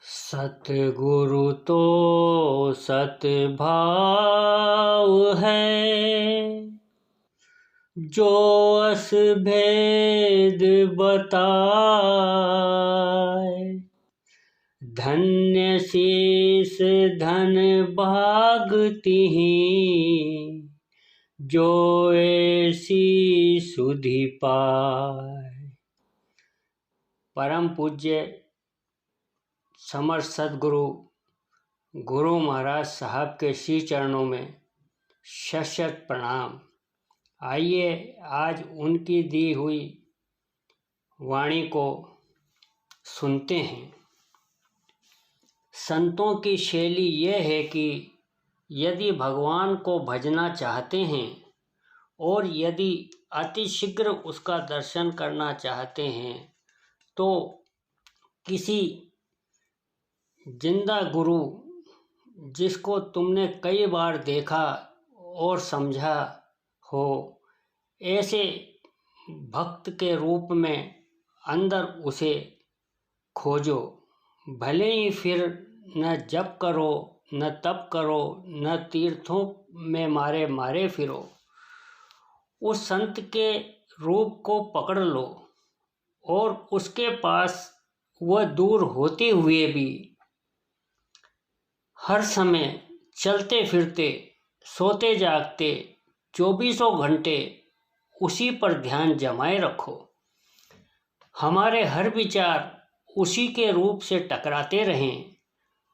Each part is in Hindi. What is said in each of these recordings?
सतगुरु तो सतभाव है, जो अस भेद बताए। धन्य शीस धन भाग तिहि, जो ऐसी सुधि पाए। परम पूज्य समर्थ सदगुरु गुरु महाराज साहब के श्री चरणों में शत शत प्रणाम। आइए आज उनकी दी हुई वाणी को सुनते हैं। संतों की शैली यह है कि यदि भगवान को भजना चाहते हैं और यदि अतिशीघ्र उसका दर्शन करना चाहते हैं तो किसी जिंदा गुरु जिसको तुमने कई बार देखा और समझा हो, ऐसे भक्त के रूप में अंदर उसे खोजो। भले ही फिर न जप करो, न तप करो, न तीर्थों में मारे मारे फिरो, उस संत के रूप को पकड़ लो और उसके पास वह दूर होते हुए भी हर समय चलते फिरते सोते जागते 24 घंटे उसी पर ध्यान जमाए रखो। हमारे हर विचार उसी के रूप से टकराते रहें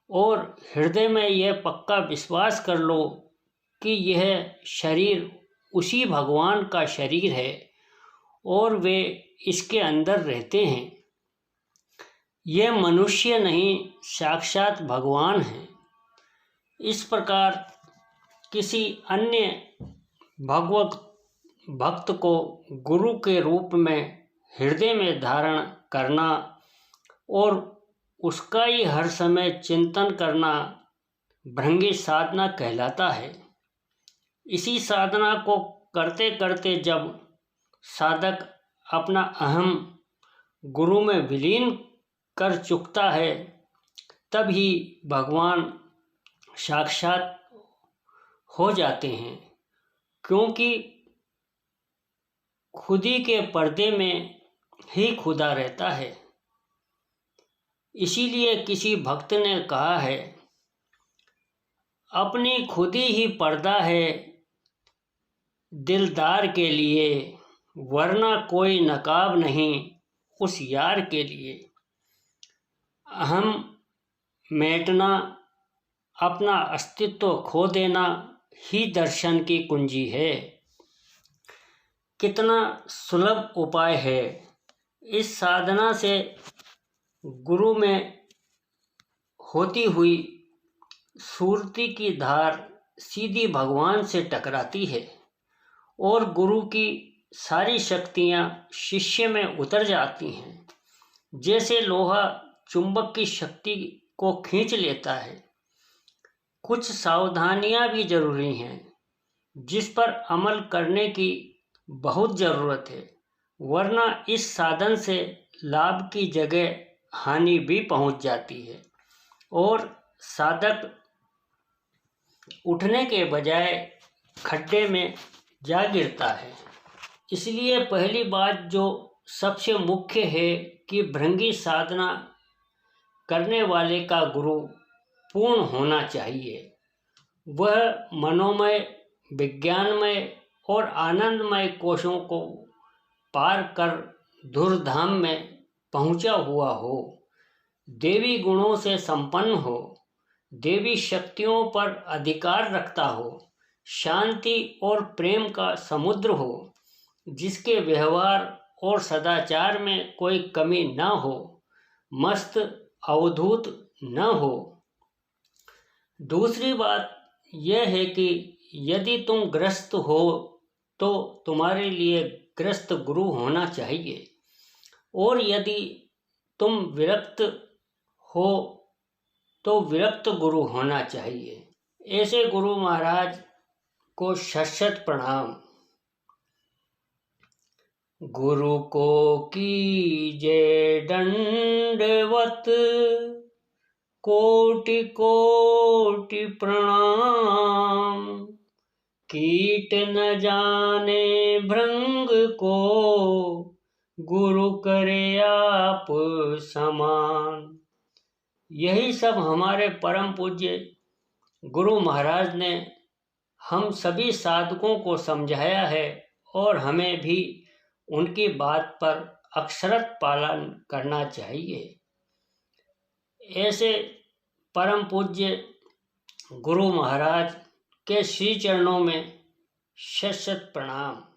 और हृदय में यह पक्का विश्वास कर लो कि यह शरीर उसी भगवान का शरीर है और वे इसके अंदर रहते हैं। यह मनुष्य नहीं, साक्षात भगवान है। इस प्रकार किसी अन्य भगवत भक्त को गुरु के रूप में हृदय में धारण करना और उसका ही हर समय चिंतन करना भृंगी साधना कहलाता है। इसी साधना को करते करते जब साधक अपना अहम गुरु में विलीन कर चुकता है, तभी भगवान साक्षात हो जाते हैं, क्योंकि खुदी के पर्दे में ही खुदा रहता है। इसीलिए किसी भक्त ने कहा है, अपनी खुदी ही पर्दा है दिलदार के लिए, वरना कोई नकाब नहीं उस यार के लिए। अहम मेटना, अपना अस्तित्व खो देना ही दर्शन की कुंजी है। कितना सुलभ उपाय है। इस साधना से गुरु में होती हुई सुरती की धार सीधी भगवान से टकराती है और गुरु की सारी शक्तियां शिष्य में उतर जाती हैं। जैसे लोहा चुंबक की शक्ति को खींच लेता है। कुछ सावधानियां भी जरूरी हैं, जिस पर अमल करने की बहुत ज़रूरत है, वरना इस साधन से लाभ की जगह हानि भी पहुंच जाती है और साधक उठने के बजाय खड्डे में जा गिरता है। इसलिए पहली बात जो सबसे मुख्य है कि भृंगी साधना करने वाले का गुरु पूर्ण होना चाहिए। वह मनोमय, विज्ञानमय और आनंदमय कोशों को पार कर धुरधाम में पहुंचा हुआ हो, देवी गुणों से संपन्न हो, देवी शक्तियों पर अधिकार रखता हो, शांति और प्रेम का समुद्र हो, जिसके व्यवहार और सदाचार में कोई कमी न हो, मस्त अवधूत न हो। दूसरी बात यह है कि यदि तुम ग्रस्त हो तो तुम्हारे लिए ग्रस्त गुरु होना चाहिए, और यदि तुम विरक्त हो तो विरक्त गुरु होना चाहिए। ऐसे गुरु महाराज को शत शत प्रणाम। गुरु को कीजे दंडवत, कोटि कोटि प्रणाम। कीट न जाने भृंग को, गुरु करे आप समान। यही सब हमारे परम पूज्य गुरु महाराज ने हम सभी साधकों को समझाया है और हमें भी उनकी बात पर अक्षरशः पालन करना चाहिए। ऐसे परम पूज्य गुरु महाराज के श्री चरणों में शत शत प्रणाम।